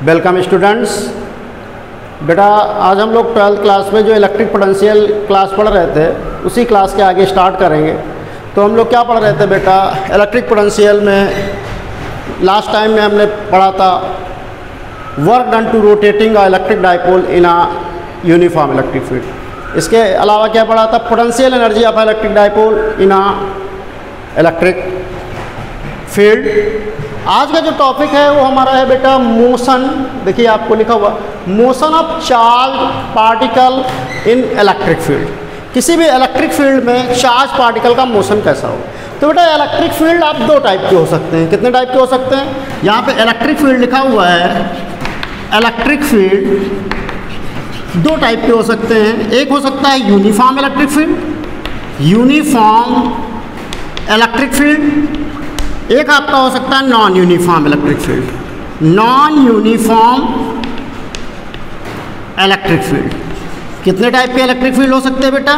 Welcome students. बेटा आज हम लोग 12th क्लास में जो इलेक्ट्रिक पोटेंशियल क्लास पढ़ रहे थे उसी क्लास के आगे स्टार्ट करेंगे। तो हम लोग क्या पढ़ रहे थे बेटा, इलेक्ट्रिक पोटेंशियल में लास्ट टाइम में हमने पढ़ा था work done to rotating a electric dipole in a uniform electric field. इसके अलावा क्या पढ़ा था, potential energy of electric dipole in a electric field. आज का जो टॉपिक है वो हमारा है बेटा मोशन। देखिए आपको लिखा हुआ motion of charge particle in electric field. किसी भी इलेक्ट्रिक फील्ड में चार्ज पार्टिकल का मोशन कैसा हो। तो बेटा इलेक्ट्रिक फील्ड आप दो टाइप के हो सकते हैं। कितने टाइप के हो सकते हैं, यहाँ पे इलेक्ट्रिक फील्ड लिखा हुआ है। इलेक्ट्रिक फील्ड दो टाइप के हो सकते हैं। एक हो सकता है uniform electric field, uniform electric field. एक आपका हो सकता है non uniform electric field, non uniform electric field. कितने टाइप के इलेक्ट्रिक फील्ड हो सकते हैं बेटा,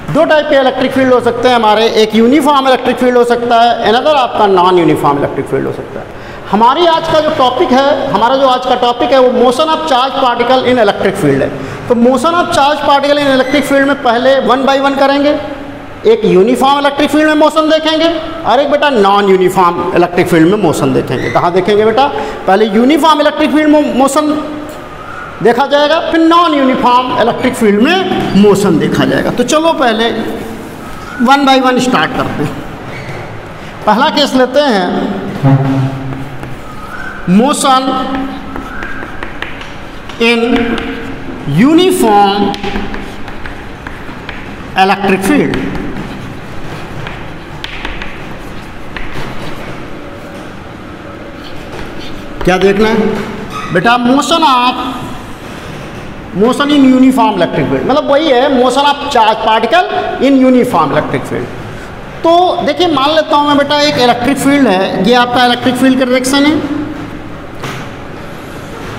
दो टाइप के इलेक्ट्रिक फील्ड हो सकते हैं हमारे। एक यूनिफॉर्म इलेक्ट्रिक फील्ड हो सकता है, अनदर आपका नॉन यूनिफॉर्म इलेक्ट्रिक फील्ड हो सकता है। हमारी आज का जो टॉपिक है, हमारा जो आज का टॉपिक है वो motion of charge particle in electric field है। तो motion of charge particle in electric field में पहले वन बाय वन करेंगे। एक यूनिफॉर्म इलेक्ट्रिक फील्ड में मोशन देखेंगे और एक बेटा नॉन यूनिफॉर्म इलेक्ट्रिक फील्ड में मोशन देखेंगे। कहाँ देखेंगे बेटा, पहले यूनिफॉर्म इलेक्ट्रिक फील्ड में मोशन देखा जाएगा, फिर नॉन यूनिफॉर्म इलेक्ट्रिक फील्ड में मोशन देखा जाएगा। तो चलो पहले वन बाय वन स्टार्ट करते हैं। पहला केस लेते हैं, motion in uniform electric field. क्या देखना है बेटा, motion in uniform electric field, मतलब वही है motion of charge particle in uniform electric field. तो देखिए मान लेता हूं मैं बेटा एक इलेक्ट्रिक फील्ड है, ये आपका इलेक्ट्रिक फील्ड का डायरेक्शन है,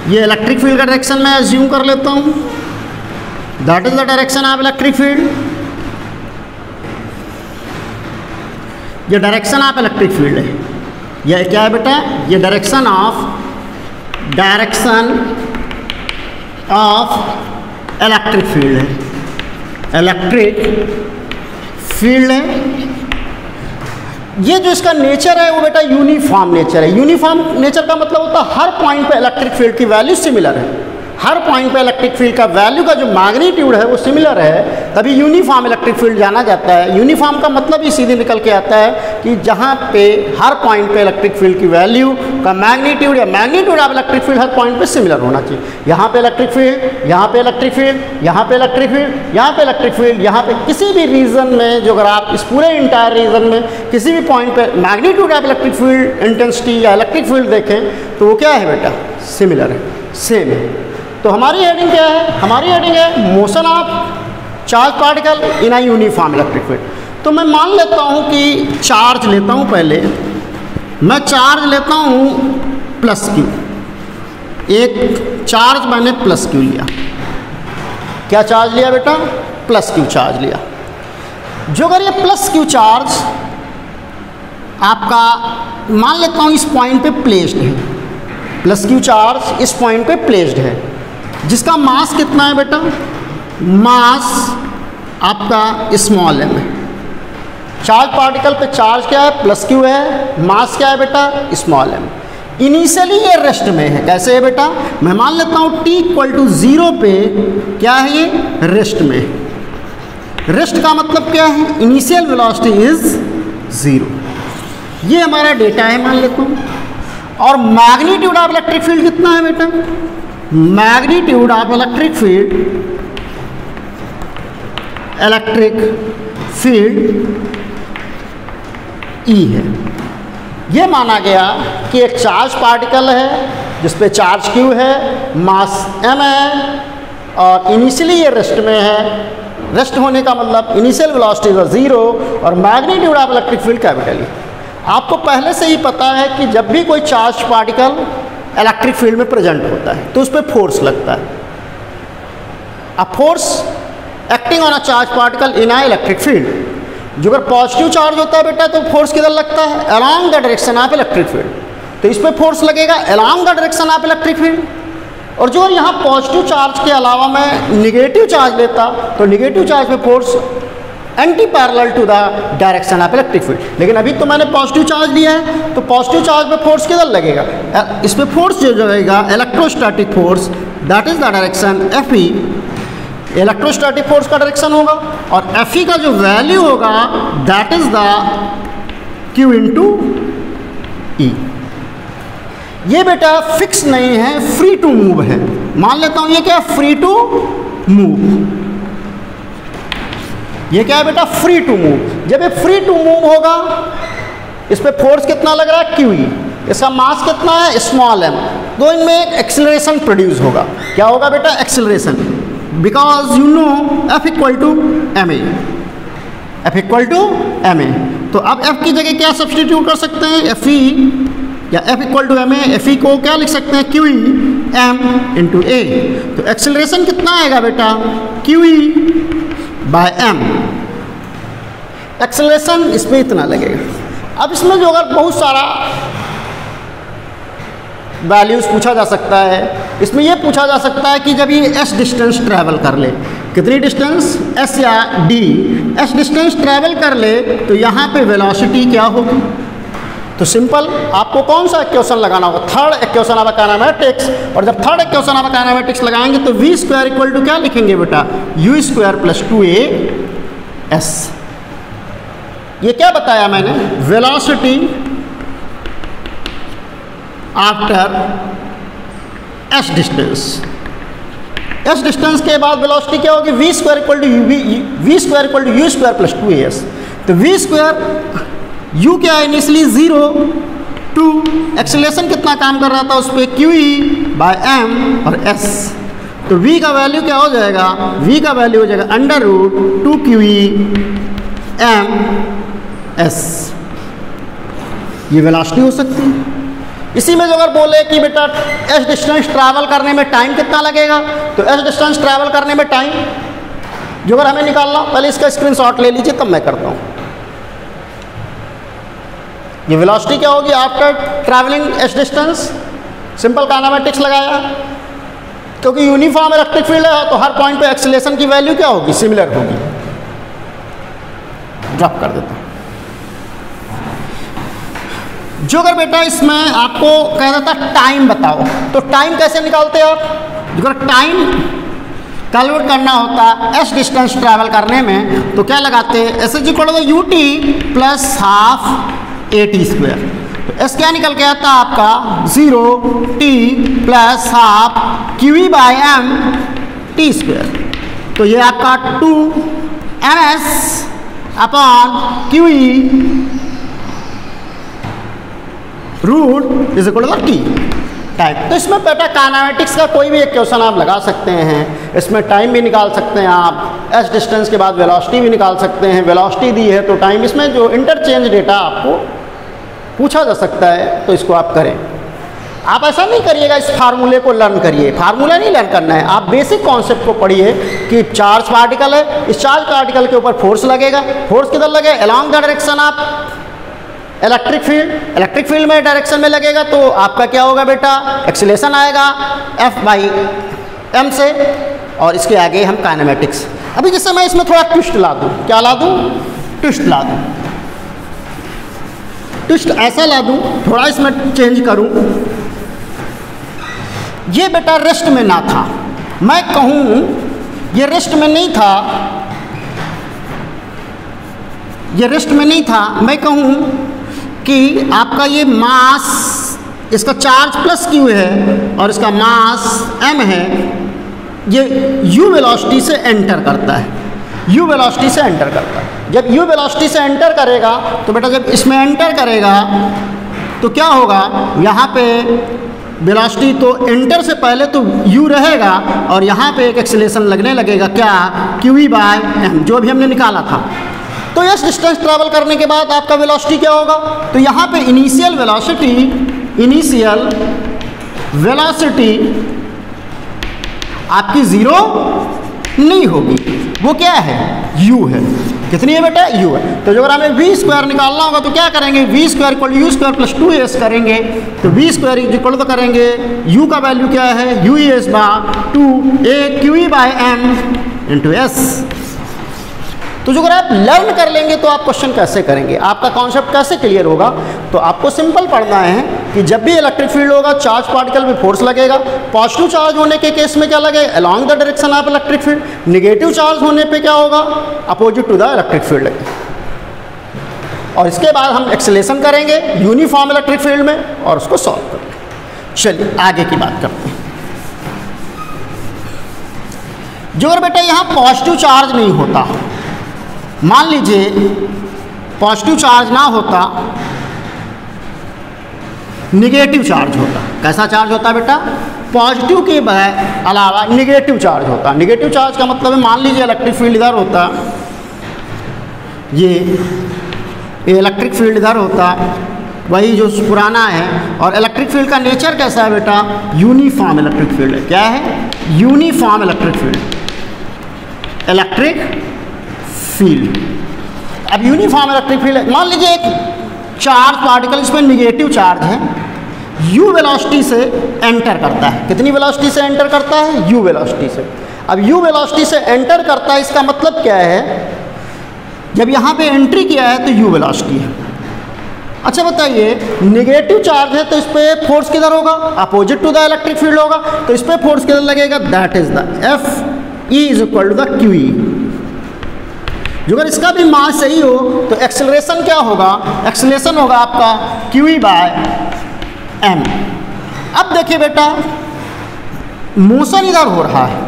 ये इलेक्ट्रिक फील्ड का डायरेक्शन मैं अज्यूम कर लेता हूं, that is the direction of electric field. ये डायरेक्शन ऑफ इलेक्ट्रिक फील्ड है। यह क्या है बेटा, ये डायरेक्शन ऑफ इलेक्ट्रिक फील्ड है, इलेक्ट्रिक फील्ड है। ये जो इसका नेचर है वो बेटा यूनिफॉर्म नेचर है। यूनिफॉर्म नेचर का मतलब होता है हर पॉइंट पे इलेक्ट्रिक फील्ड की वैल्यू सिमिलर है। हर पॉइंट पे इलेक्ट्रिक फील्ड का वैल्यू का जो मैग्नीट्यूड है वो सिमिलर है, तभी यूनिफॉर्म इलेक्ट्रिक फील्ड जाना जाता है। यूनिफॉर्म का मतलब ही सीधे निकल के आता है कि जहाँ पे हर पॉइंट पे इलेक्ट्रिक फील्ड की वैल्यू का मैग्नीट्यूड या magnitude of electric field her point पे सिमिलर होना चाहिए। यहाँ पे इलेक्ट्रिक फील्ड, यहाँ पे इलेक्ट्रिक फील्ड, यहाँ पे इलेक्ट्रिक फील्ड, यहाँ पे इलेक्ट्रिक फील्ड, यहाँ पे किसी भी रीजन में जो अगर आप इस पूरे इंटायर रीजन में किसी भी पॉइंट पे magnitude of electric field intensity या इलेक्ट्रिक फील्ड देखें तो वो क्या है बेटा, सिमिलर है, सेम है। तो हमारी हेडिंग क्या है, हमारी हेडिंग है motion of charge particle in a uniform electric field. तो मैं मान लेता हूँ कि चार्ज लेता हूँ, पहले मैं चार्ज लेता हूँ प्लस क्यू। एक चार्ज मैंने प्लस क्यू लिया। क्या चार्ज लिया बेटा, प्लस क्यू चार्ज लिया। जो अगर ये प्लस क्यू चार्ज आपका मान लेता हूँ इस पॉइंट पे प्लेस्ड है, प्लस क्यू चार्ज इस पॉइंट पे प्लेस्ड है, जिसका मास कितना है बेटा, मास आपका स्मॉल एम है। चार्ज पार्टिकल पे चार्ज क्या है, प्लस क्यू है, मास क्या है बेटा, स्मॉल एम। इनिशियली ये रेस्ट में है। कैसे है बेटा, मैं मान लेता हूँ t = 0 पे क्या है, ये रेस्ट में। रेस्ट का मतलब क्या है, इनिशियल वेलोसिटी इज 0। ये हमारा डेटा है मान लेता हूँ। और मैग्नीट्यूड ऑफ इलेक्ट्रिक फील्ड कितना है बेटा, magnitude of electric field E है। ये माना गया कि एक चार्ज पार्टिकल है जिस पे चार्ज Q है, मास m है और इनिशियली ये रेस्ट में है। रेस्ट होने का मतलब इनिशियल वेलोसिटी इज 0 और magnitude of electric field capital E। आपको पहले से ही पता है कि जब भी कोई चार्ज पार्टिकल इलेक्ट्रिक फील्ड में प्रेजेंट होता है तो उस पर फोर्स लगता है। A force acting on a charge particle in a electric field. जो अगर पॉजिटिव चार्ज होता है बेटा तो फोर्स किधर लगता है, along the direction of electric field. तो इस पर फोर्स लगेगा along the direction of electric field. और जो यहाँ पॉजिटिव चार्ज के अलावा मैं निगेटिव चार्ज लेता तो निगेटिव चार्ज में force anti parallel to the direction of electric field. लेकिन अभी तो मैंने पॉजिटिव चार्ज लिया है, तो पॉजिटिव चार्ज में फोर्स किधर लगेगा, इस पर फोर्स जो लगेगा electrostatic force, that is the direction F E, electrostatic force का डायरेक्शन होगा। और एफ ई का जो वैल्यू होगा that is the Q into E. ये बेटा फिक्स नहीं है, फ्री टू मूव है। मान लेता हूं ये क्या है, फ्री टू मूव। ये क्या है बेटा, फ्री टू मूव। जब ये फ्री टू मूव होगा, इस पे फोर्स कितना लग रहा है, क्यू ई, इसका मास कितना है, स्मॉल एम, तो इनमें एक एक्सेलरेशन प्रोड्यूस होगा। क्या होगा बेटा, acceleration, because you know F equal to M A, F equal to M A. तो अब एफ की जगह क्या सब्सटीट्यूट कर सकते हैं, एफ ई या F equal to M A, F E को क्या लिख सकते हैं, Q E M into A. तो एक्सेलरेशन कितना आएगा बेटा, Q E by M. Acceleration इस पर इतना लगेगा। अब इसमें जो अगर बहुत सारा वैल्यूज़ पूछा जा सकता है, इसमें यह पूछा जा सकता है कि जब ये एस डिस्टेंस ट्रैवल कर ले, कितनी डिस्टेंस, एस या डी, एस डिस्टेंस ट्रैवल कर ले तो यहाँ पे वेलोसिटी क्या होगी। तो सिंपल आपको कौन सा इक्वेशन लगाना होगा, थर्ड इक्वेशन ऑफ काइनेमैटिक्स। और जब थर्ड इक्वेशन ऑफ काइनेमैटिक्स लगाएंगे तो वी स्क्वायर इक्वल टू क्या लिखेंगे बेटा, you square plus 2a S. ये क्या बताया मैंने, velocity after s distance. S distance के बाद वेलोसिटी क्या होगी, v square equal to v square equal to u square plus 2as। तो वी स्क्वायर, u क्या है इनिशियली 0 2, एक्सेलरेशन कितना काम कर रहा था उस पर, क्यू ई बाय एम और s। तो v का वैल्यू क्या हो जाएगा, v का वैल्यू हो जाएगा अंडर रूट 2 क्यू ई एम एस। ये वेलोसिटी हो सकती है। इसी में जो अगर बोले कि बेटा s डिस्टेंस ट्रैवल करने में टाइम कितना लगेगा, तो s डिस्टेंस ट्रैवल करने में टाइम जो अगर हमें निकालना, पहले इसका स्क्रीनशॉट ले लीजिए तब मैं करता हूँ। ये वेलोसिटी क्या होगी after travelling S distance, simple kinematics लगाया, क्योंकि यूनिफॉर्म इलेक्ट्रिक फील्ड है तो हर पॉइंट पे एक्सेलरेशन की वैल्यू क्या होगी, सिमिलर होगी। ड्रॉप कर देता हूँ। जो अगर बेटा इसमें आपको कह देता टाइम बताओ, तो टाइम कैसे निकालते हैं आप, अगर टाइम कैलकुलेट करना होता एस डिस्टेंस ट्रैवल करने में तो क्या लगाते हैं, s is equal to u t plus half a t square. तो एस क्या निकल के आता है आपका 0 t plus half q e by m t square. तो ये आपका 2 m s upon q e root is equal to t time. तो इसमें बेटा काइनेमैटिक्स का कोई भी एक क्वेश्चन आप लगा सकते हैं। इसमें टाइम भी निकाल सकते हैं आप, एस डिस्टेंस के बाद वेलोसिटी भी निकाल सकते हैं। वेलोसिटी दी है तो टाइम, इसमें जो इंटरचेंज डेटा आपको पूछा जा सकता है तो इसको आप करें। आप ऐसा नहीं करिएगा इस फार्मूले को लर्न करिए, फार्मूला नहीं लर्न करना है, आप बेसिक कॉन्सेप्ट को पढ़िए कि चार्ज पार्टिकल है, इस चार्ज पार्टिकल के ऊपर फोर्स लगेगा, फोर्स किधर लगेगा, along the direction of electric field, electric field में डायरेक्शन में लगेगा तो आपका क्या होगा बेटा, एक्सीलरेशन आएगा F बाई एम से। और इसके आगे हम काइनेमैटिक्स। अभी जैसे मैं इसमें थोड़ा ट्विस्ट ला दूँ, क्या ला दूँ, ट्विस्ट ला दूँ, ट्विस्ट ऐसा ला दूँ, थोड़ा इसमें चेंज करूँ। ये बेटा रेस्ट में ना था, मैं कहूँ ये रेस्ट में नहीं था, ये रेस्ट में नहीं था, मैं कहूँ कि आपका ये मास, इसका चार्ज प्लस क्यू है और इसका मास m है, ये u वेलोसिटी से एंटर करता है, u वेलोसिटी से एंटर करता है। जब u वेलोसिटी से एंटर करेगा तो बेटा जब इसमें एंटर करेगा तो क्या होगा, यहाँ पे वेलोसिटी तो एंटर से पहले तो u रहेगा और यहाँ पे एक एक्सीलरेशन लगने लगेगा, क्या, क्यू बाय एम, जो भी हमने निकाला था। तो इस डिस्टेंस ट्रैवल करने के बाद आपका वेलोसिटी क्या होगा, तो यहाँ पे इनिशियल वेलोसिटी आपकी 0 नहीं होगी, वो क्या है, u है। कितनी है बेटा, u है। तो जो अगर हमें v स्क्वायर निकालना होगा तो क्या करेंगे, v square equal you square plus 2s करेंगे। तो v स्क्वायर इक्वल तो करेंगे u का वैल्यू क्या है, u(s) by 2a q by m into s। तो जो अगर आप लर्न कर लेंगे तो आप क्वेश्चन कैसे करेंगे, आपका कॉन्सेप्ट कैसे क्लियर होगा। तो आपको सिंपल पढ़ना है कि जब भी इलेक्ट्रिक फील्ड होगा चार्ज पार्टिकल पे फोर्स लगेगा। पॉजिटिव चार्ज होने के केस में क्या लगेगा, along the direction of electric field. Negative charge होने पे क्या होगा, opposite to the electric field लगेगा। और इसके बाद हम एक्सेलेरेशन करेंगे यूनिफॉर्म इलेक्ट्रिक फील्ड में और उसको सॉल्व करेंगे। चलिए आगे की बात करते हैं। जो अगर बेटा यहाँ पॉजिटिव चार्ज नहीं होता, मान लीजिए पॉजिटिव चार्ज ना होता, निगेटिव चार्ज होता। कैसा चार्ज होता बेटा, पॉजिटिव के अलावा निगेटिव चार्ज होता। निगेटिव चार्ज का मतलब है, मान लीजिए इलेक्ट्रिक फील्ड इधर होता, ये इलेक्ट्रिक फील्ड इधर होता, वही जो पुराना है। और इलेक्ट्रिक फील्ड का नेचर कैसा है बेटा, यूनिफॉर्म इलेक्ट्रिक फील्ड है। क्या है, uniform electric field, electric field. अब यूनिफॉर्म इलेक्ट्रिक फील्ड, मान लीजिए एक चार्ज पार्टिकल, इसमें निगेटिव चार्ज है, u वेलोसिटी से एंटर करता है। कितनी वेलोसिटी से एंटर करता है, u वेलोसिटी से। अब u वेलोसिटी से एंटर करता है, इसका मतलब क्या है, जब यहाँ पे एंट्री किया है तो u वेलोसिटी है। अच्छा बताइए, निगेटिव चार्ज है तो इस पर फोर्स किधर होगा, opposite to the electric field होगा। तो इस पर फोर्स किधर लगेगा, that is the F E is equal to the QE। जो अगर इसका भी मास सही हो तो एक्सेलरेशन क्या होगा, एक्सेलरेशन होगा आपका QE बाय m। अब देखिए बेटा, मोशन इधर हो रहा है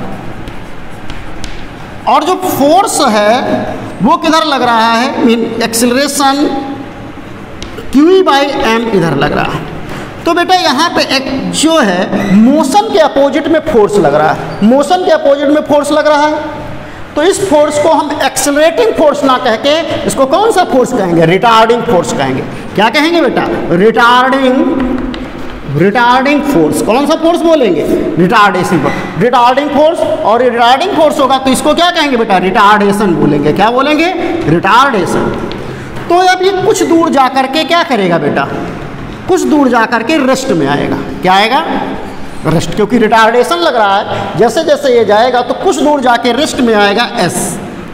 और जो फोर्स है वो किधर लग रहा है, एक्सेलरेशन QE बाई m इधर लग रहा है। तो बेटा यहाँ पे एक जो है मोशन के अपोजिट में फोर्स लग रहा है, मोशन के अपोजिट में फोर्स लग रहा है। तो इस फोर्स को हम एक्सेलरेटिंग फोर्स ना कह के इसको कौन सा फोर्स कहेंगे, रिटार्डिंग फोर्स कहेंगे। क्या कहेंगे बेटा, रिटार्डिंग फोर्स। कौन सा फोर्स बोलेंगे, रिटार्डेशन फोर्स, रिटार्डिंग फोर्स। और रिटार्डिंग फोर्स होगा तो इसको क्या कहेंगे बेटा, रिटार्डेशन बोलेंगे। क्या बोलेंगे, रिटार्डेशन। तो अब ये कुछ दूर जा करके क्या करेगा बेटा, कुछ दूर जा करके रेस्ट में आएगा। क्या आएगा, रेस्ट, क्योंकि रिटार्डेशन लग रहा है। जैसे जैसे ये जाएगा तो कुछ दूर जाके रेस्ट में आएगा s,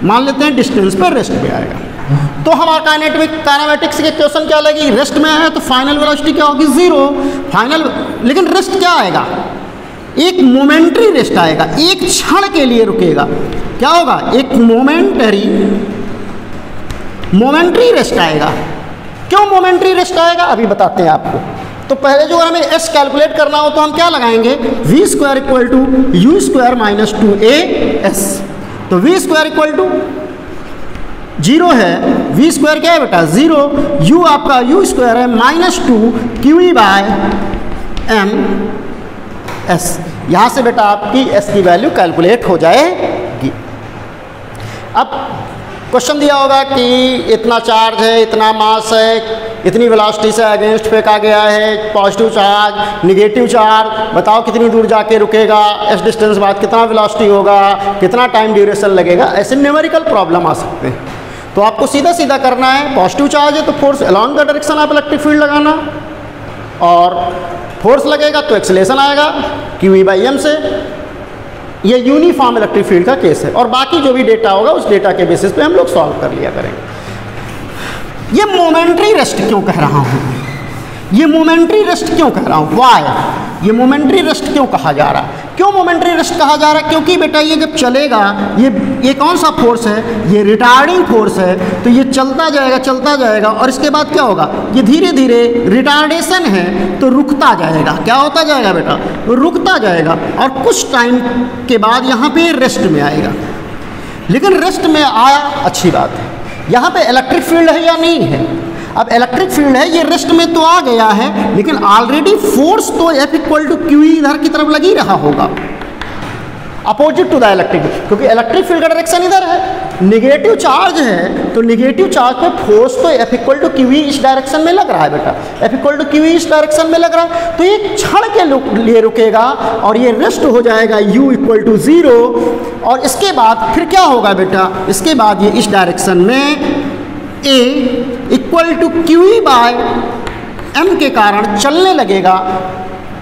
मान लेते हैं डिस्टेंस पे रेस्ट में आएगा। तो हमारा काइनेमेटिक्स के क्वेश्चन क्या लगी, रेस्ट में आया तो फाइनल वेलोसिटी क्या होगी, 0 फाइनल। लेकिन रेस्ट क्या आएगा, एक मोमेंट्री रेस्ट आएगा, एक क्षण के लिए रुकेगा। क्या होगा, एक मोमेंट्री रेस्ट आएगा। क्यों मोमेंट्री रेस्ट आएगा, अभी बताते हैं आपको। तो पहले जो हमें s कैलकुलेट करना हो तो हम क्या लगाएंगे, v square equal to u square minus 2as। तो v स्क्वायर इक्वल टू 0 है, v स्क्वायर क्या है बेटा 0, u आपका u स्क्वायर है minus 2 QE by m s। यहाँ से बेटा आपकी s की वैल्यू कैलकुलेट हो जाएगी। अब क्वेश्चन दिया होगा कि इतना चार्ज है, इतना मास है, इतनी वेलोसिटी से अगेंस्ट फेंका गया है, पॉजिटिव चार्ज, निगेटिव चार्ज, बताओ कितनी दूर जाके रुकेगा, एस डिस्टेंस बाद कितना वेलोसिटी होगा, कितना टाइम ड्यूरेशन लगेगा। ऐसे न्यूमेरिकल प्रॉब्लम आ सकते हैं। तो आपको सीधा सीधा करना है, पॉजिटिव चार्ज है तो force along the direction of electric field लगाना, और फोर्स लगेगा तो एक्सेलरेशन आएगा QE बाई m से। ये यूनिफॉर्म इलेक्ट्रिक फील्ड का केस है, और बाकी जो भी डेटा होगा उस डेटा के बेसिस पे हम लोग सॉल्व कर लिया करेंगे। ये मोमेंट्री रेस्ट क्यों कह रहा हूँ, ये मोमेंट्री रेस्ट क्यों कह रहा हूँ, वाई, ये मोमेंट्री रेस्ट क्यों कहा जा रहा है, क्यों मोमेंट्री रेस्ट कहा जा रहा है, क्योंकि बेटा ये जब चलेगा, ये कौन सा फोर्स है, ये रिटार्डिंग फोर्स है। तो ये चलता जाएगा और इसके बाद क्या होगा, ये धीरे धीरे रिटार्डेशन है तो रुकता जाएगा। क्या होता जाएगा बेटा, रुकता जाएगा, और कुछ टाइम के बाद यहाँ पे रेस्ट में आएगा। लेकिन रेस्ट में आया, अच्छी बात है, यहाँ पे इलेक्ट्रिक फील्ड है या नहीं है। अब इलेक्ट्रिक फील्ड है, ये रेस्ट में तो आ गया है, लेकिन ऑलरेडी फोर्स तो F इक्वल टू QE इधर की तरफ लग ही रहा होगा। अपोजिट टू द इलेक्ट्रिक, क्योंकि इलेक्ट्रिक फील्ड का डायरेक्शन इधर है, निगेटिव चार्ज है तो निगेटिव चार्ज पे फोर्स तो F इक्वल टू क्यू इस डायरेक्शन में लग रहा है बेटा, F इक्वल टू क्यू इस डायरेक्शन में लग रहा है, तो ये क्षण के लिए रुकेगा और ये रेस्ट हो जाएगा U इक्वल टू 0, और इसके बाद फिर क्या होगा बेटा, इसके बाद ये इस डायरेक्शन में A equal to q E by m के कारण चलने लगेगा,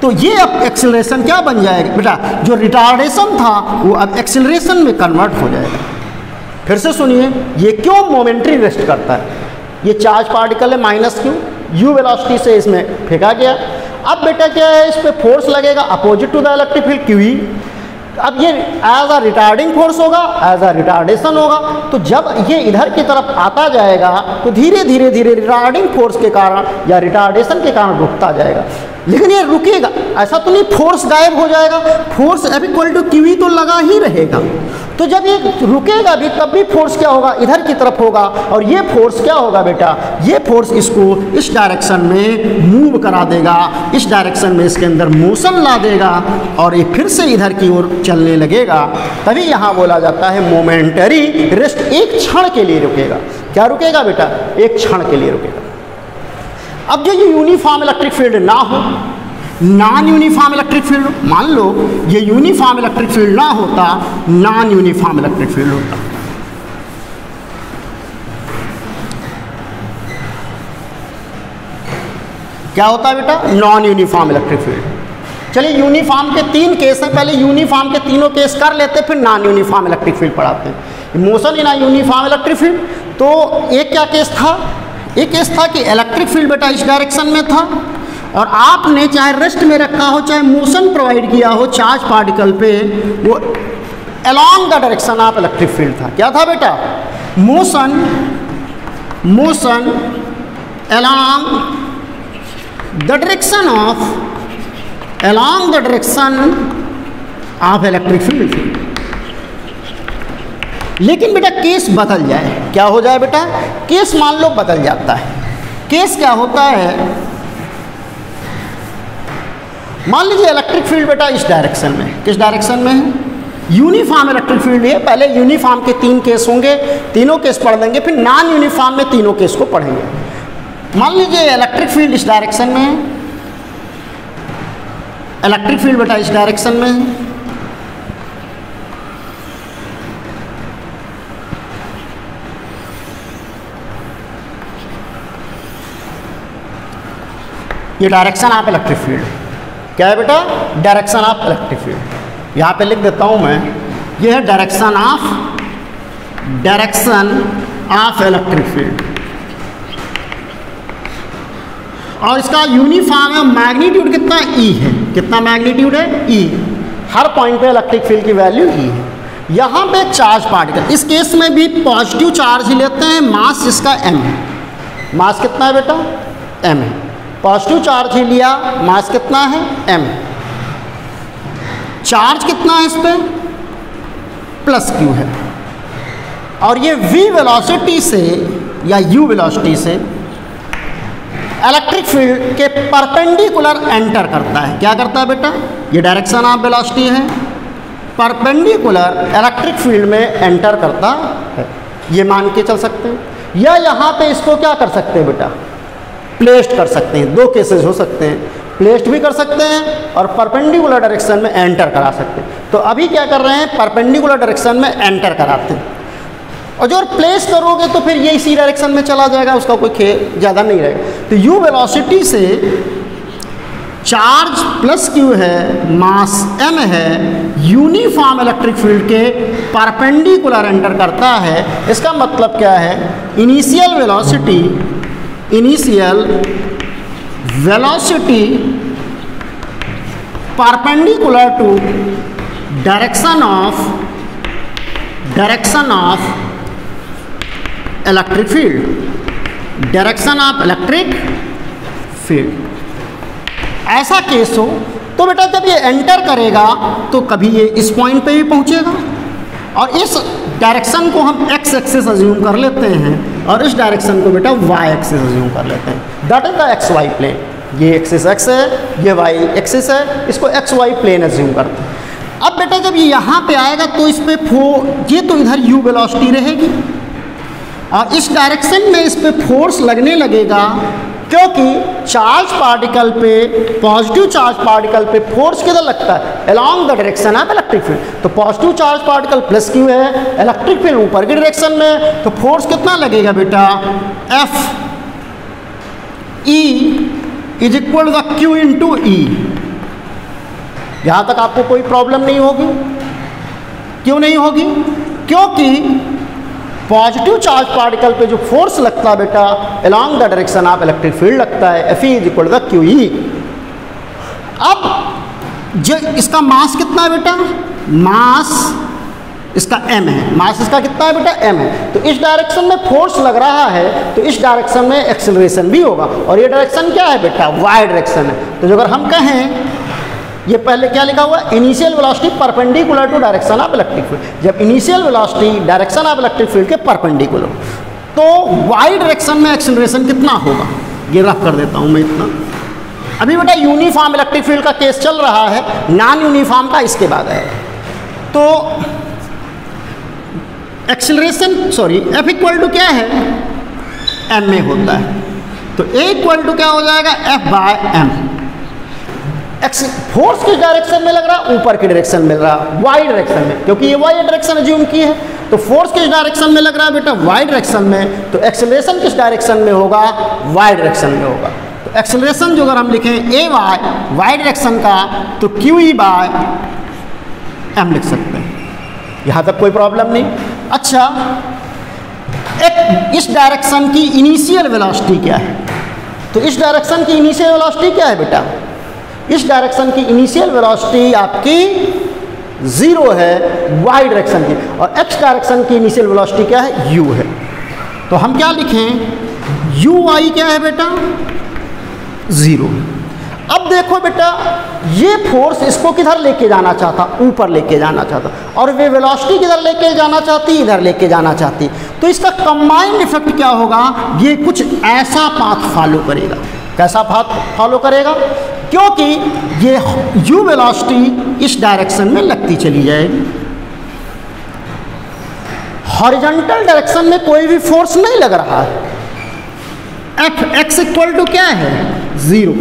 तो ये अब एक्सेलरेशन क्या बन जाएगा बेटा, जो रिटार्डेशन था वो अब एक्सेलरेशन में कन्वर्ट हो जाएगा। फिर से सुनिए, ये क्यों मोमेंट्री रेस्ट करता है, ये चार्ज पार्टिकल है माइनस क्यू, यू वेलोसिटी से इसमें फेंका गया, अब बेटा क्या है, इस पर फोर्स लगेगा opposite to the electric field q e, अब ये एज अ रिटार्डिंग फोर्स होगा, एज अ रिटार्डेशन होगा, तो जब ये इधर की तरफ आता जाएगा तो धीरे धीरे धीरे रिटार्डिंग फोर्स के कारण या रिटार्डेशन के कारण रुकता जाएगा, लेकिन ये रुकेगा, ऐसा तो नहीं फोर्स गायब हो जाएगा, force F equal to q e तो लगा ही रहेगा, तो जब ये रुकेगा भी तब भी फोर्स क्या होगा, इधर की तरफ होगा, और ये फोर्स क्या होगा बेटा, ये फोर्स इसको इस डायरेक्शन में मूव करा देगा, इस डायरेक्शन में इसके अंदर मोशन ला देगा और ये फिर से इधर की ओर चलने लगेगा, तभी यहाँ बोला जाता है मोमेंटरी रेस्ट, एक क्षण के लिए रुकेगा। क्या रुकेगा बेटा, एक क्षण के लिए रुकेगा। अब जो ये यूनिफॉर्म इलेक्ट्रिक फील्ड ना हो, नॉन यूनिफॉर्म इलेक्ट्रिक फील्ड, मान लो ये यूनिफॉर्म इलेक्ट्रिक फील्ड ना होता, नॉन यूनिफॉर्म इलेक्ट्रिक फील्ड होता, क्या होता है बेटा, नॉन यूनिफॉर्म इलेक्ट्रिक फील्ड। चलिए यूनिफॉर्म के 3 केस हैं, पहले यूनिफॉर्म के तीनों केस कर लेते फिर नॉन यूनिफॉर्म इलेक्ट्रिक फील्ड पढ़ाते हैं। Motion in uniform electric field, तो एक क्या केस था, एक केस था कि इलेक्ट्रिक फील्ड बेटा इस डायरेक्शन में था और आपने चाहे रेस्ट में रखा हो चाहे मोशन प्रोवाइड किया हो चार्ज पार्टिकल पे, वो along the direction of electric field था। क्या था बेटा, motion along the direction of electric field. लेकिन बेटा केस बदल जाए, क्या हो जाए बेटा, केस मान लो बदल जाता है। केस क्या होता है, मान लीजिए इलेक्ट्रिक फील्ड बेटा इस डायरेक्शन में, किस डायरेक्शन में है, यूनिफॉर्म इलेक्ट्रिक फील्ड है। पहले यूनिफॉर्म के 3 केस होंगे, तीनों केस पढ़ लेंगे, फिर नॉन यूनिफॉर्म में तीनों केस को पढ़ेंगे। मान लीजिए इलेक्ट्रिक फील्ड इस डायरेक्शन में है, इलेक्ट्रिक फील्ड बेटा इस डायरेक्शन में है, ये डायरेक्शन ऑफ इलेक्ट्रिक फील्ड। क्या है बेटा, डायरेक्शन ऑफ इलेक्ट्रिक फील्ड। यहाँ पे लिख देता हूँ मैं, ये है डायरेक्शन ऑफ इलेक्ट्रिक फील्ड, और इसका यूनिफॉर्म है, मैग्नीट्यूड कितना ई है, कितना मैग्नीट्यूड है ई, हर पॉइंट पे इलेक्ट्रिक फील्ड की वैल्यू ई है। यहाँ पे चार्ज पार्टिकल, इस केस में भी पॉजिटिव चार्ज ही लेते हैं, मास इसका m है, मास कितना है बेटा, m है, पॉजिटिव चार्ज ही लिया, मास कितना है m, चार्ज कितना है इस पे प्लस q है, और ये v वेलोसिटी से या u वेलोसिटी से इलेक्ट्रिक फील्ड के परपेंडिकुलर एंटर करता है। क्या करता है बेटा, ये डायरेक्शन ऑफ वेलोसिटी है, परपेंडिकुलर इलेक्ट्रिक फील्ड में एंटर करता है, ये मान के चल सकते हैं। या यहाँ पे इसको क्या कर सकते हैं बेटा, प्लेस्ड कर सकते हैं। 2 केसेस हो सकते हैं, प्लेस्ड भी कर सकते हैं और परपेंडिकुलर डायरेक्शन में एंटर करा सकते हैं। तो अभी क्या कर रहे हैं, परपेंडिकुलर डायरेक्शन में एंटर कराते हैं, और जो प्लेस करोगे तो फिर ये इसी डायरेक्शन में चला जाएगा, उसका कोई खेल ज़्यादा नहीं रहेगा। तो u वेलोसिटी से चार्ज प्लस q है, मास m है, यूनिफॉर्म इलेक्ट्रिक फील्ड के परपेंडिकुलर एंटर करता है। इसका मतलब क्या है, initial velocity perpendicular to direction of electric field, direction of electric field. ऐसा केस हो तो बेटा जब ये एंटर करेगा तो कभी ये इस पॉइंट पे भी पहुंचेगा, और इस डायरेक्शन को हम x एक्सिस अज्यूम कर लेते हैं और इस डायरेक्शन को बेटा y एक्सिस अज्यूम कर लेते हैं। That is the xy plane. ये एक्सिस x है, ये y एक्सिस है, इसको xy प्लेन अज्यूम करते हैं। अब बेटा जब ये यहाँ पे आएगा तो इस पे ये तो इधर u वेलोसिटी रहेगी और इस डायरेक्शन में इस पे फोर्स लगने लगेगा, क्योंकि चार्ज पार्टिकल पे, पॉजिटिव चार्ज पार्टिकल पे फोर्स किधर लगता है, along the direction of electric field. तो positive charge particle plus Q है, इलेक्ट्रिक फील्ड ऊपर की डायरेक्शन में, तो फोर्स कितना लगेगा बेटा, F E is equal to the Q into E. यहां तक आपको कोई प्रॉब्लम नहीं होगी। क्यों नहीं होगी? क्योंकि पॉजिटिव चार्ज पार्टिकल पे जो फोर्स लगता है बेटा along the direction of electric field लगता है, f E is equal to the q e. अब जो इसका मास कितना है बेटा, मास इसका m है, मास इसका कितना है बेटा, m है। तो इस डायरेक्शन में फोर्स लग रहा है तो इस डायरेक्शन में एक्सेलरेशन भी होगा, और ये डायरेक्शन क्या है बेटा, y डायरेक्शन है। तो अगर हम कहें, ये पहले क्या लिखा हुआ है, initial velocity perpendicular to direction of electric field. जब initial velocity direction of electric field के परपेंडिकुलर तो y डायरेक्शन में एक्सेलरेशन कितना होगा, ये रफ कर देता हूँ मैं इतना। अभी बेटा यूनिफॉर्म इलेक्ट्रिक फील्ड का केस चल रहा है, नॉन यूनिफॉर्म का इसके बाद है। तो एक्सेलरेशन एफ इक्वल टू क्या है, एम में होता है। तो ए इक्वल टू क्या हो जाएगा, एफ बाय एम। फोर्स किस डायरेक्शन में लग रहा है, ऊपर की डायरेक्शन में लग रहा है, वाई डायरेक्शन में, क्योंकि ये वाई डायरेक्शन एज्यूम की है। तो फोर्स किस डायरेक्शन में लग रहा है बेटा, वाई डायरेक्शन में। तो एक्सेलरेशन किस डायरेक्शन में होगा, वाई डायरेक्शन में होगा। तो एक्सेलरेशन जो अगर हम लिखें ए वाई डायरेक्शन का, तो क्यू ई बाय एम लिख सकते हैं। यहाँ तक कोई प्रॉब्लम नहीं। अच्छा, एक इस डायरेक्शन की इनिशियल वेलोसिटी क्या है, तो इस डायरेक्शन की इनिशियल वेलोसिटी क्या है बेटा, इस डायरेक्शन की इनिशियल वेलोसिटी आपकी 0 है y डायरेक्शन की, और x डायरेक्शन की इनिशियल वेलोसिटी क्या है, u है। तो हम क्या लिखें, u y क्या है बेटा, 0। अब देखो बेटा, ये फोर्स इसको किधर लेके जाना चाहता, ऊपर लेके जाना चाहता, और वे वेलोसिटी किधर लेके जाना चाहती, इधर लेके जाना चाहती। तो इसका कंबाइंड इफेक्ट क्या होगा, ये कुछ ऐसा पाथ फॉलो करेगा। कैसा पाथ फॉलो करेगा, क्योंकि ये u वेलोसिटी इस डायरेक्शन में लगती चली जाएगी। हॉरिजॉन्टल डायरेक्शन में कोई भी फोर्स नहीं लग रहा है। एफ एक्स इक्वल टू क्या है, 0।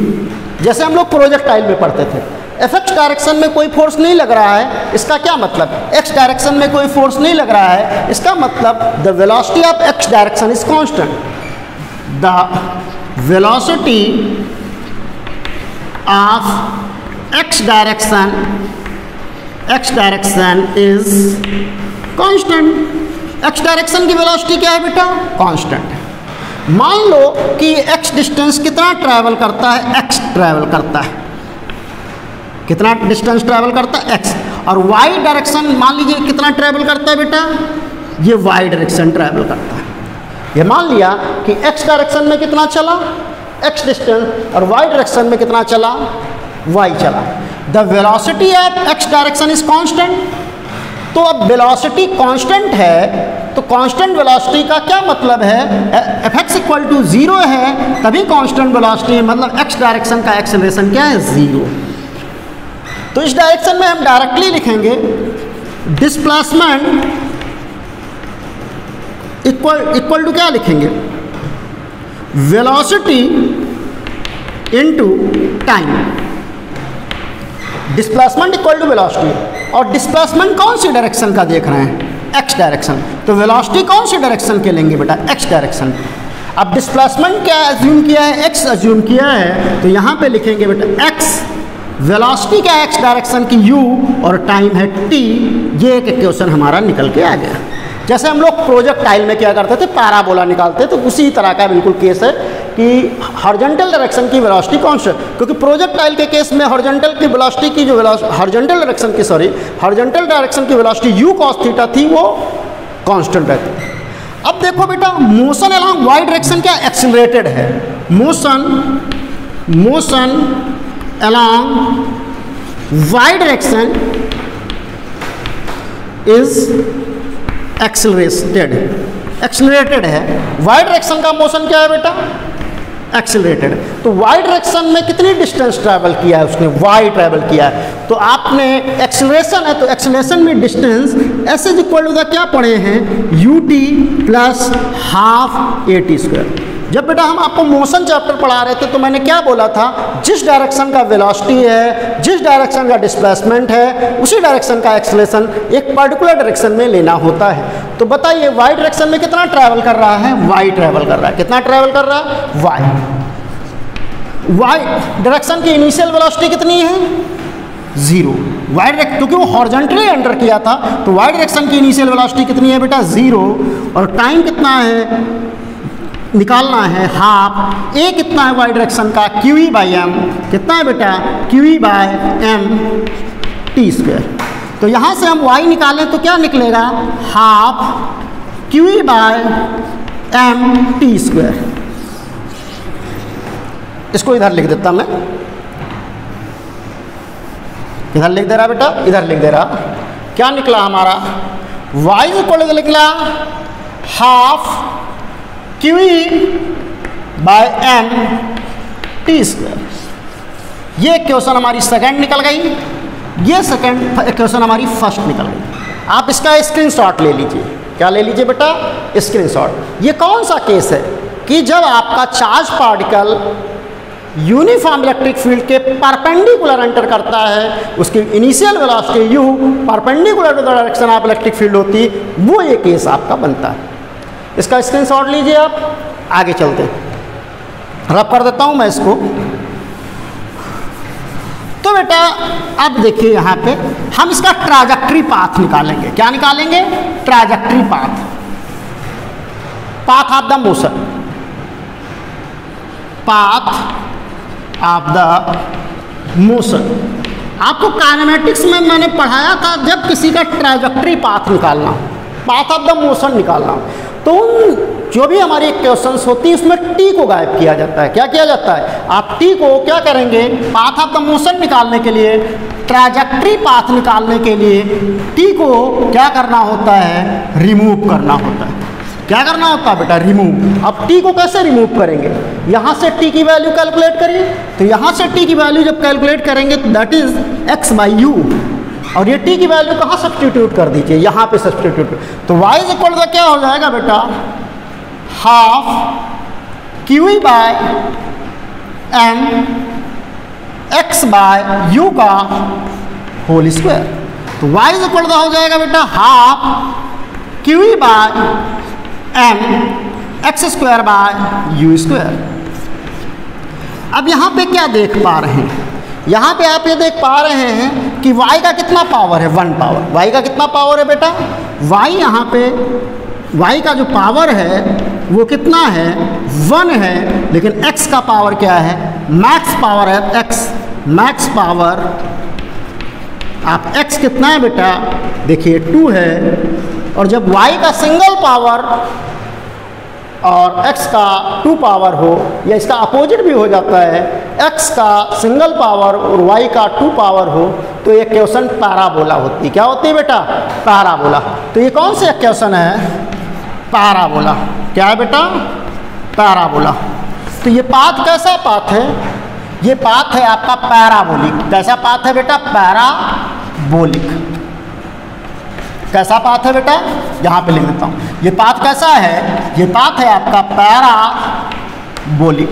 जैसे हम लोग प्रोजेक्टाइल में पढ़ते थे, एफ एक्स डायरेक्शन में कोई फोर्स नहीं लग रहा है, इसका क्या मतलब, एक्स डायरेक्शन में कोई फोर्स नहीं लग रहा है, इसका मतलब the velocity of x direction is constant. The velocity of x direction is constant. X direction की वेलोसिटी क्या है बेटा, कांस्टेंट। मान लो कि x डिस्टेंस कितना ट्रैवल करता है, x ट्रैवल करता है, कितना डिस्टेंस ट्रैवल करता है, x, और y डायरेक्शन मान लीजिए कितना ट्रैवल करता है बेटा, ये y डायरेक्शन ट्रैवल करता है। ये मान लिया कि x डायरेक्शन में कितना चला, x डिस्टेंस, और y डायरेक्शन में कितना चला, y चला। The velocity of x direction is constant. तो अब वेलोसिटी कांस्टेंट है, तो कांस्टेंट वेलोसिटी का क्या मतलब है, एफ एक्स इक्वल टू 0 है तभी कांस्टेंट वेलोसिटी, मतलब x डायरेक्शन का एक्सेलरेशन क्या है, 0। तो इस डायरेक्शन में हम डायरेक्टली लिखेंगे डिस्प्लेसमेंट इक्वल टू क्या लिखेंगे, velocity into time. Displacement equal to velocity, और डिस्प्लेसमेंट कौन सी डायरेक्शन का देख रहे हैं, x डायरेक्शन। तो वेलोसिटी कौन सी डायरेक्शन के लेंगे बेटा, x डायरेक्शन। अब डिस्प्लेसमेंट क्या अज्यूम किया है, x अज्यूम किया है, तो यहाँ पे लिखेंगे बेटा x, वेलोसिटी क्या है x डायरेक्शन की u, और टाइम है t। ये एक इक्वेशन हमारा निकल के आ गया। जैसे हम लोग प्रोजेक्टाइल में क्या करते थे, पैराबोला निकालते, तो उसी तरह का बिल्कुल केस है कि हॉरिजॉन्टल डायरेक्शन की वेलोसिटी कांस्टेंट, क्योंकि प्रोजेक्टाइल के केस में हॉरिजॉन्टल की वेलोसिटी की जो हॉरिजॉन्टल डायरेक्शन की वेलोसिटी u cos थीटा थी, वो कांस्टेंट रहती। अब देखो बेटा, मोशन अलोंग y डायरेक्शन क्या एक्सेलरेटेड है, motion along y direction is accelerated है। y डायरेक्शन का मोशन क्या है बेटा, एक्सेलरेटेड। तो वाई डायरेक्शन में कितनी डिस्टेंस ट्रैवल किया है उसने, वाई ट्रैवल किया है। तो आपने एक्सेलरेशन है तो एक्सेलरेशन में distance s is equal to the क्या पढ़े हैं, u t plus half a t square. जब बेटा हम आपको मोशन चैप्टर पढ़ा रहे थे तो मैंने क्या बोला था, जिस डायरेक्शन का वेलोसिटी है, जिस डायरेक्शन का डिस्प्लेसमेंट है, उसी डायरेक्शन का एक्सेलरेशन एक पर्टिकुलर डायरेक्शन में लेना होता है। तो बताइए वाई डायरेक्शन में कितना ट्रैवल कर रहा है, वाई ट्रैवल कर रहा है। कितना ट्रैवल कर रहा है, वाई। वाई डायरेक्शन की इनिशियल वेलोसिटी कितनी है, 0। वाई डायरेक्शन क्योंकि वो हॉरिजॉन्टली एंटर किया था तो वाई डायरेक्शन की इनिशियल वेलोसिटी कितनी है बेटा, 0। और टाइम कितना है निकालना है, हाफ। ए कितना है वाई डायरेक्शन का, क्यू ई बाई एम। कितना है बेटा, Q e by m t square. तो यहाँ से हम वाई निकालें तो क्या निकलेगा, half q e by m t square. इसको इधर लिख देता मैं, इधर लिख दे रहा बेटा, इधर लिख दे रहा। क्या निकला हमारा, वाई इक्वल निकला half q E by m t square. ये क्वेश्चन हमारी सेकंड निकल गई, ये सेकंड क्वेश्चन हमारी फर्स्ट निकल गई। आप इसका स्क्रीनशॉट ले लीजिए। क्या ले लीजिए बेटा, स्क्रीनशॉट। ये कौन सा केस है कि जब आपका charge particle uniform electric field के परपेंडिकुलर एंटर करता है, उसकी initial velocity u perpendicular to the direction of electric field होती, वो ये केस आपका बनता है। इसका स्क्रीनशॉट लीजिए आप, आगे चलते हैं। रब कर देता हूं मैं इसको। तो बेटा अब देखिए यहाँ पे हम इसका ट्रैजेक्टरी पाथ निकालेंगे। क्या निकालेंगे, trajectory path, path of the motion, path of the motion. आपको काइनेमेटिक्स में मैंने पढ़ाया था, जब किसी का ट्रैजेक्टरी पाथ निकालना, पाथ ऑफ द मोशन निकालना, तो उन जो भी हमारी क्वेश्चंस होती है उसमें टी को गायब किया जाता है। क्या किया जाता है, आप टी को क्या करेंगे, पाथ ऑफ द मोशन निकालने के लिए, ट्रैजेक्टरी पाथ निकालने के लिए टी को क्या करना होता है, रिमूव करना होता है। क्या करना होता है बेटा, रिमूव। अब टी को कैसे रिमूव करेंगे, यहाँ से टी की वैल्यू कैलकुलेट करिए। तो यहाँ से टी की वैल्यू जब कैलकुलेट करेंगे that is x by you, और ये टी की वैल्यू कहाँ सब्स्टिट्यूट कर दीजिए, यहाँ पे सब्स्टिट्यूट। तो y इज इक्वल टू क्या हो जाएगा बेटा, half q E by m x by u का होल स्क्वायर। तो y इज इक्वल टू हो जाएगा बेटा half q E by m x square by u square. अब यहाँ पे क्या देख पा रहे हैं, यहाँ पे आप ये देख पा रहे हैं कि y का कितना पावर है, 1 पावर। y का कितना पावर है बेटा, y यहाँ पे y का जो पावर है वो कितना है, 1 है। लेकिन x का पावर क्या है, मैक्स पावर है x, मैक्स पावर। आप x कितना है बेटा, देखिए 2 है। और जब y का सिंगल पावर और x का 2 पावर हो, या इसका अपोजिट भी हो जाता है, x का सिंगल पावर और y का 2 पावर हो, तो ये क्वेश्चन पैराबोला होती है। क्या होती है बेटा, पैराबोला। तो ये कौन सी क्वेश्चन है, पैराबोला। क्या है बेटा, पैराबोला। तो ये पाथ कैसा पाथ है, ये पाथ है आपका पैराबोलिक। कैसा पाथ है बेटा, पैराबोलिक। कैसा पाथ है बेटा, यहाँ पे लिख देता हूँ। ये पाथ कैसा है, ये पाथ है आपका पैराबोलिक।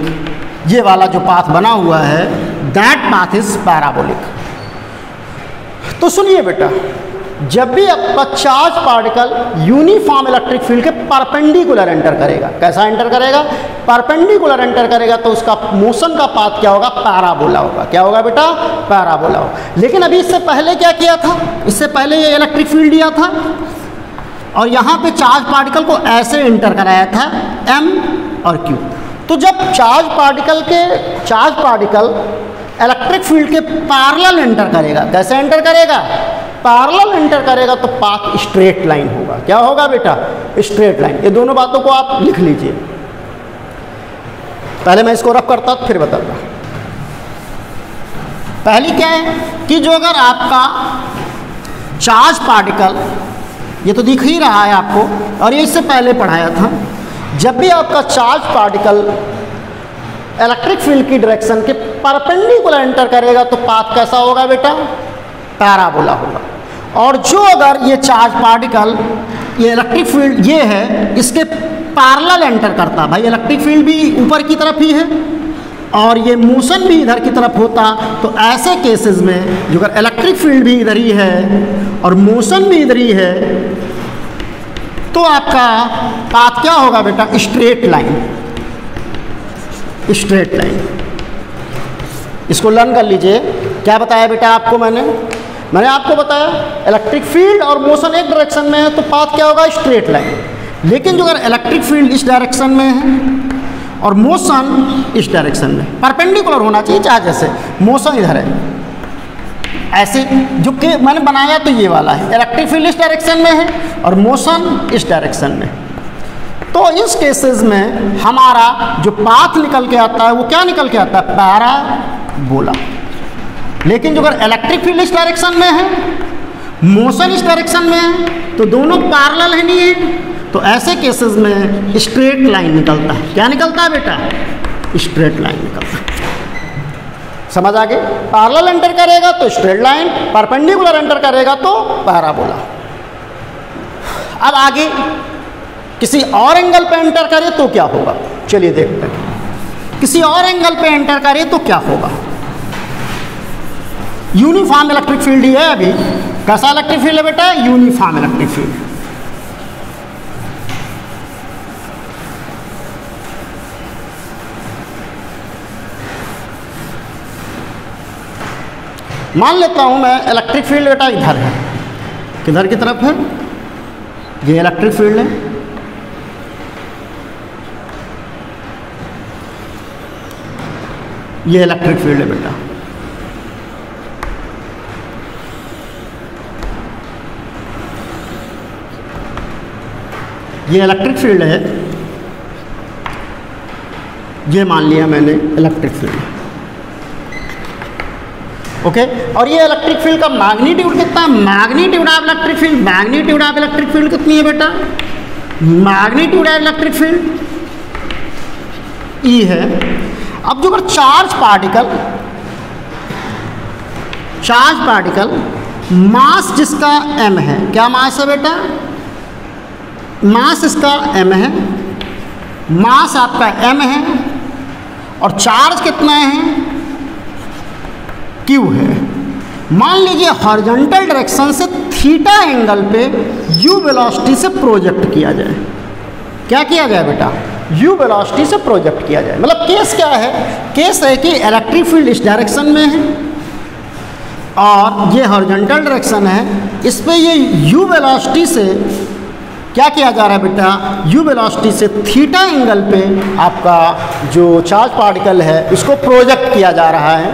ये वाला जो पाथ बना हुआ है दैट पाथ इज पैराबोलिक। तो सुनिए बेटा, जब भी आपका charge particle uniform electric field के परपेंडिकुलर एंटर करेगा, कैसा एंटर करेगा, परपेंडिकुलर एंटर करेगा, तो उसका मोशन का पाथ क्या होगा, पैराबोला होगा। क्या होगा बेटा, पैराबोला होगा। लेकिन अभी इससे पहले क्या किया था, इससे पहले ये इलेक्ट्रिक फील्ड दिया था और यहाँ पे चार्ज पार्टिकल को ऐसे एंटर कराया था m और q। तो जब चार्ज पार्टिकल इलेक्ट्रिक फील्ड के पैरेलल एंटर करेगा, कैसे एंटर करेगा, पैरेलल एंटर करेगा, तो पाथ स्ट्रेट लाइन होगा। क्या होगा बेटा, स्ट्रेट लाइन। ये दोनों बातों को आप लिख लीजिए। पहले मैं इसको रफ करता फिर बताता। पहली क्या है कि जो अगर आपका चार्ज पार्टिकल, ये तो दिख ही रहा है आपको और ये इससे पहले पढ़ाया था, जब भी आपका चार्ज पार्टिकल इलेक्ट्रिक फील्ड की डायरेक्शन के परपेंडिकुलर एंटर करेगा तो पाथ कैसा होगा बेटा, पैराबोला होगा। और जो अगर ये चार्ज पार्टिकल, ये इलेक्ट्रिक फील्ड ये है, इसके पैरेलल एंटर करता, भाई इलेक्ट्रिक फील्ड भी ऊपर की तरफ ही है और ये मोशन भी इधर की तरफ होता, तो ऐसे केसेस में जो अगर इलेक्ट्रिक फील्ड भी इधर ही है और मोशन भी इधर ही है तो आपका पाथ क्या होगा बेटा, स्ट्रेट लाइन, स्ट्रेट लाइन। इसको लर्न कर लीजिए। क्या बताया बेटा आपको मैंने आपको बताया इलेक्ट्रिक फील्ड और मोशन एक डायरेक्शन में है तो पाथ क्या होगा, स्ट्रेट लाइन। लेकिन जो अगर इलेक्ट्रिक फील्ड इस डायरेक्शन में है और मोशन इस डायरेक्शन में, परपेंडिकुलर होना चाहिए, चाहे जैसे मोशन इधर है ऐसे, जो कि मैंने बनाया तो ये वाला है, इलेक्ट्रिक फील्ड इस डायरेक्शन में है और मोशन इस डायरेक्शन में, तो इस केसेस में हमारा जो पाथ निकल के आता है वो क्या निकल के आता है, पैराबोला। लेकिन जो अगर इलेक्ट्रिक फील्ड इस डायरेक्शन में है, मोशन इस डायरेक्शन में है, तो दोनों पैरेलल है नहीं है, तो ऐसे केसेस में स्ट्रेट लाइन निकलता है। क्या निकलता है बेटा, स्ट्रेट लाइन निकलता है। समझ आ गए, पैरेलल एंटर करेगा तो स्ट्रेट लाइन, परपेंडिकुलर एंटर करेगा तो पैराबोला। अब आगे किसी और एंगल पे एंटर करे तो क्या होगा, चलिए देखते हैं। किसी और एंगल पे एंटर करे तो क्या होगा। यूनिफॉर्म इलेक्ट्रिक फील्ड ही है अभी। कैसा इलेक्ट्रिक फील्ड है बेटा, यूनिफॉर्म इलेक्ट्रिक फील्ड। मान लेता हूं मैं इलेक्ट्रिक फील्ड बेटा इधर है, किधर की तरफ है, ये इलेक्ट्रिक फील्ड है, ये इलेक्ट्रिक फील्ड है बेटा। ये इलेक्ट्रिक फील्ड है, ये मान लिया मैंने इलेक्ट्रिक फील्ड, ओके। और ये इलेक्ट्रिक फील्ड का मैग्नीट्यूड कितना है, magnitude of electric field, magnitude of electric field कितनी है बेटा, magnitude of electric field E है। अब जो अगर चार्ज पार्टिकल मास जिसका m है, क्या मास है बेटा, मास इसका m है, मास आपका m है और चार्ज कितना है, q है। मान लीजिए हॉरिजॉन्टल डायरेक्शन से थीटा एंगल पे u वेलोसिटी से प्रोजेक्ट किया जाए। क्या किया जाए बेटा, u वेलोसिटी से प्रोजेक्ट किया जाए। मतलब केस क्या है, केस है कि इलेक्ट्रिक फील्ड इस डायरेक्शन में है और ये हॉरिजॉन्टल डायरेक्शन है, इस पे ये u वेलोसिटी से क्या किया जा रहा है बेटा, u वेलोसिटी से थीटा एंगल पे आपका जो चार्ज पार्टिकल है उसको प्रोजेक्ट किया जा रहा है,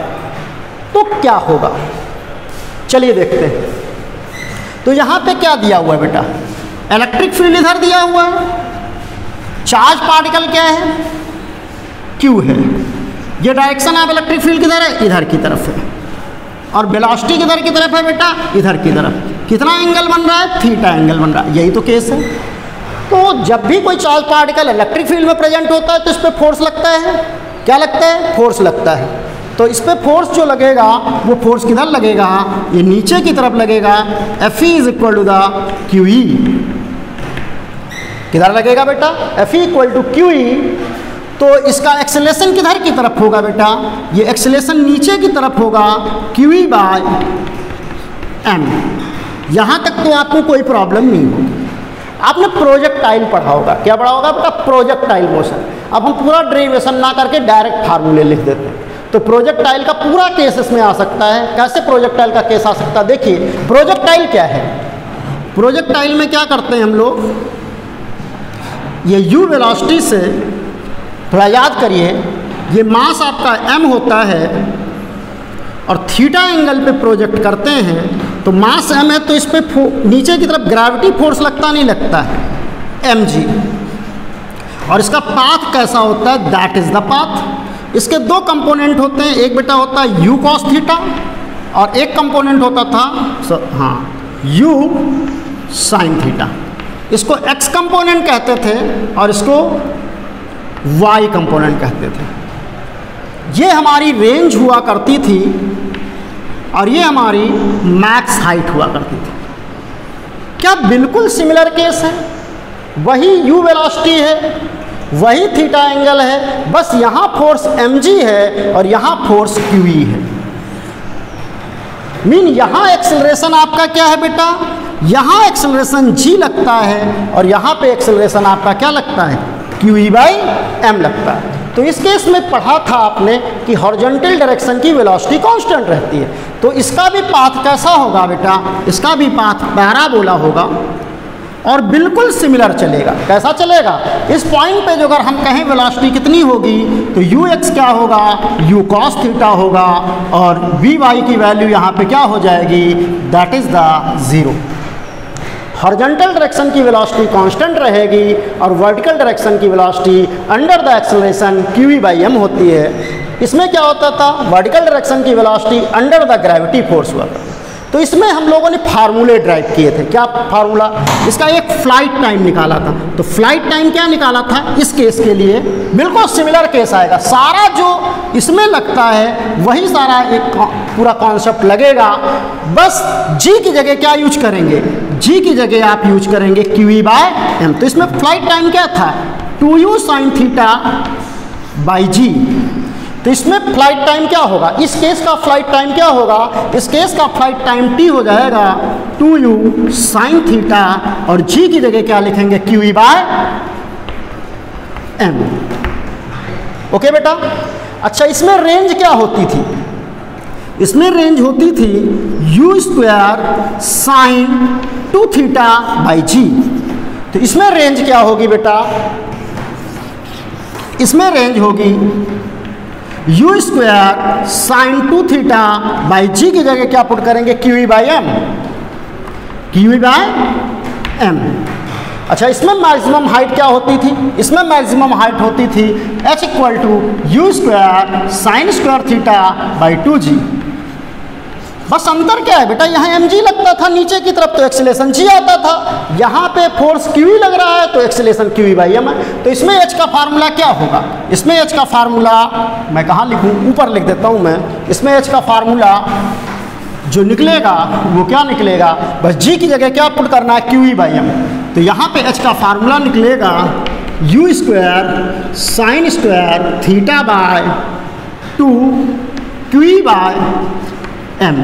तो क्या होगा चलिए देखते हैं। तो यहाँ पे क्या दिया हुआ है बेटा, इलेक्ट्रिक फील्ड इधर दिया हुआ है, चार्ज पार्टिकल क्या है, q है, ये डायरेक्शन ऑफ इलेक्ट्रिक फील्ड किधर है, इधर की तरफ है, और वेलोसिटी किधर की तरफ है बेटा, इधर की तरफ। कितना एंगल बन रहा है, थीटा एंगल बन रहा है, यही तो केस है। तो जब भी कोई चार्ज पार्टिकल इलेक्ट्रिक फील्ड में प्रेजेंट होता है तो इस पर फोर्स लगता है, क्या लगता है, फोर्स लगता है। तो इस पर फोर्स जो लगेगा वो फोर्स किधर लगेगा, ये नीचे की तरफ लगेगा, Fe is equal to the QE। किधर लगेगा बेटा, Fe इक्वल टू QE। तो इसका एक्सेलेरेशन किधर की तरफ होगा बेटा, ये एक्सेलेरेशन नीचे की तरफ होगा, QE बाय m। यहाँ तक तो आपको कोई प्रॉब्लम नहीं होगी। आपने प्रोजेक्टाइल पढ़ा होगा, क्या पढ़ा होगा बेटा, प्रोजेक्टाइल मोशन। अब हम पूरा डेरिवेशन ना करके डायरेक्ट फार्मूले लिख देते हैं। तो प्रोजेक्टाइल का पूरा केस इसमें आ सकता है। कैसे प्रोजेक्टाइल का केस आ सकता है, देखिए प्रोजेक्टाइल क्या है। प्रोजेक्टाइल में क्या करते हैं हम लोग, ये u वेलोसिटी से, थोड़ा याद करिए, ये मास आपका m होता है और थीटा एंगल पे प्रोजेक्ट करते हैं, तो मास m है तो इस पे नीचे की तरफ ग्रेविटी फोर्स लगता नहीं लगता है, mg। और इसका पाथ कैसा होता है, दैट इज द पाथ। इसके दो कंपोनेंट होते हैं, एक बेटा होता है u cos थीटा और एक कंपोनेंट होता था u sin थीटा। इसको x कंपोनेंट कहते थे और इसको y कंपोनेंट कहते थे। ये हमारी रेंज हुआ करती थी और ये हमारी मैक्स हाइट हुआ करती थी। क्या बिल्कुल सिमिलर केस है? वही u वेलोसिटी है, वही थीटा एंगल है, बस यहाँ फोर्स mg है और यहाँ फोर्स qe है। मीन यहाँ एक्सेलरेशन आपका क्या है बेटा? यहाँ एक्सेलरेशन g लगता है और यहाँ पे एक्सेलरेशन आपका क्या लगता है? qe/m लगता है। तो इस केस में पढ़ा था आपने कि हॉरिजॉन्टल डायरेक्शन की वेलोसिटी कांस्टेंट रहती है। तो इसका भी पाथ कैसा होगा बेटा? इसका भी पाथ पैराबोला होगा और बिल्कुल सिमिलर चलेगा। कैसा चलेगा? इस पॉइंट पे जो अगर हम कहें वेलोसिटी कितनी होगी तो ux क्या होगा? u cos थीटा होगा और vy की वैल्यू यहाँ पे क्या हो जाएगी? That is the 0। Horizontal direction की वेलोसिटी कांस्टेंट रहेगी और वर्टिकल डायरेक्शन की velocity under the acceleration qe/m होती है। इसमें क्या होता था? वर्टिकल डायरेक्शन की velocity under the gravity force हुआ था। तो इसमें हम लोगों ने फार्मूले ड्राइव किए थे। क्या फार्मूला? इसका एक फ्लाइट टाइम निकाला था। तो फ्लाइट टाइम क्या निकाला था? इस केस के लिए बिल्कुल सिमिलर केस आएगा। सारा जो इसमें लगता है वही सारा एक पूरा कॉन्सेप्ट लगेगा। बस g की जगह क्या यूज करेंगे? g की जगह आप यूज करेंगे qe/m। तो इसमें फ्लाइट टाइम क्या था? 2u sin theta by g। तो इसमें फ्लाइट टाइम क्या होगा? इस केस का फ्लाइट टाइम क्या होगा? इस केस का फ्लाइट टाइम t हो जाएगा 2u sin थीटा और g की जगह क्या लिखेंगे? qe/m। ओके बेटा? अच्छा, इसमें रेंज क्या होती थी? इसमें रेंज होती थी u² sin 2 theta by g। तो इसमें रेंज क्या होगी बेटा? इसमें रेंज होगी u² sin 2 theta by g की जगह क्या पुट करेंगे? qe/m। qe/m। अच्छा, इसमें मैक्सिमम हाइट क्या होती थी? इसमें मैक्सिमम हाइट होती थी h = u² sin² theta by 2g। बस अंतर क्या है बेटा? यहाँ mg लगता था नीचे की तरफ तो एक्सेलरेशन g आता था। यहाँ पे फोर्स qe लग रहा है तो एक्सेलरेशन qe/m है। तो इसमें h का फार्मूला क्या होगा? इसमें h का फार्मूला मैं कहाँ लिखूँ? ऊपर लिख देता हूँ मैं। इसमें h का फार्मूला जो निकलेगा वो क्या निकलेगा? बस g की जगह क्या पुट करना है? qe/m। तो यहाँ पे h का फार्मूला निकलेगा u² sin² theta by 2 qe/m।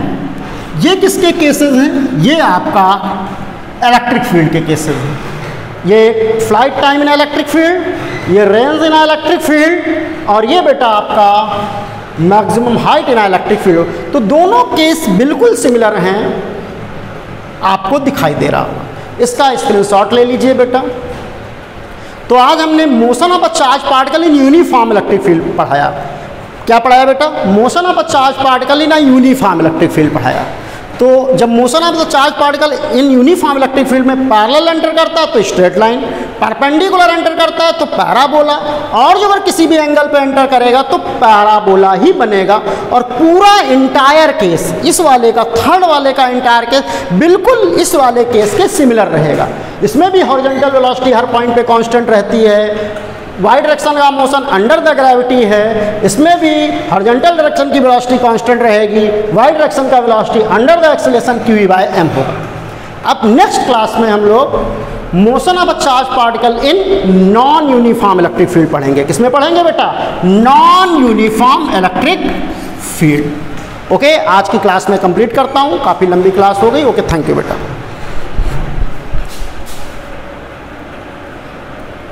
ये किसके केसेस हैं? ये आपका इलेक्ट्रिक फील्ड के केसेस हैं। ये flight time in electric field, ये रेंज इन इलेक्ट्रिक फील्ड और ये बेटा आपका maximum height in electric field. तो दोनों केस बिल्कुल सिमिलर हैं, आपको दिखाई दे रहा होगा। इसका स्क्रीनशॉट ले लीजिए बेटा। तो आज हमने motion of a charge particle in uniform electric field पढ़ाया। क्या पढ़ाया बेटा? Motion of a charge particle in uniform electric field पढ़ाया। तो जब motion of the charge particle in uniform electric field में पैरेलल एंटर करता है तो स्ट्रेट लाइन, परपेंडिकुलर एंटर करता है तो पैराबोला, और जो अगर किसी भी एंगल पे एंटर करेगा तो पैराबोला ही बनेगा। और पूरा इंटायर केस, इस वाले का, थर्ड वाले का इंटायर केस बिल्कुल इस वाले केस के सिमिलर रहेगा। इसमें भी हॉरिजॉन्टल वेलोसिटी हर पॉइंट पे कांस्टेंट रहती है, वाई डायरेक्शन का मोशन अंडर द ग्रेविटी है। इसमें भी हॉरिजॉन्टल डायरेक्शन की वेलोसिटी कांस्टेंट रहेगी, वाई डायरेक्शन का velocity under the acceleration qe/m होगा। अब नेक्स्ट क्लास में हम लोग motion of a charge particle in non uniform electric field पढ़ेंगे। किसमें पढ़ेंगे बेटा? Non uniform electric field. Okay, आज की क्लास में कंप्लीट करता हूँ, काफ़ी लंबी क्लास हो गई। ओके, थैंक यू बेटा।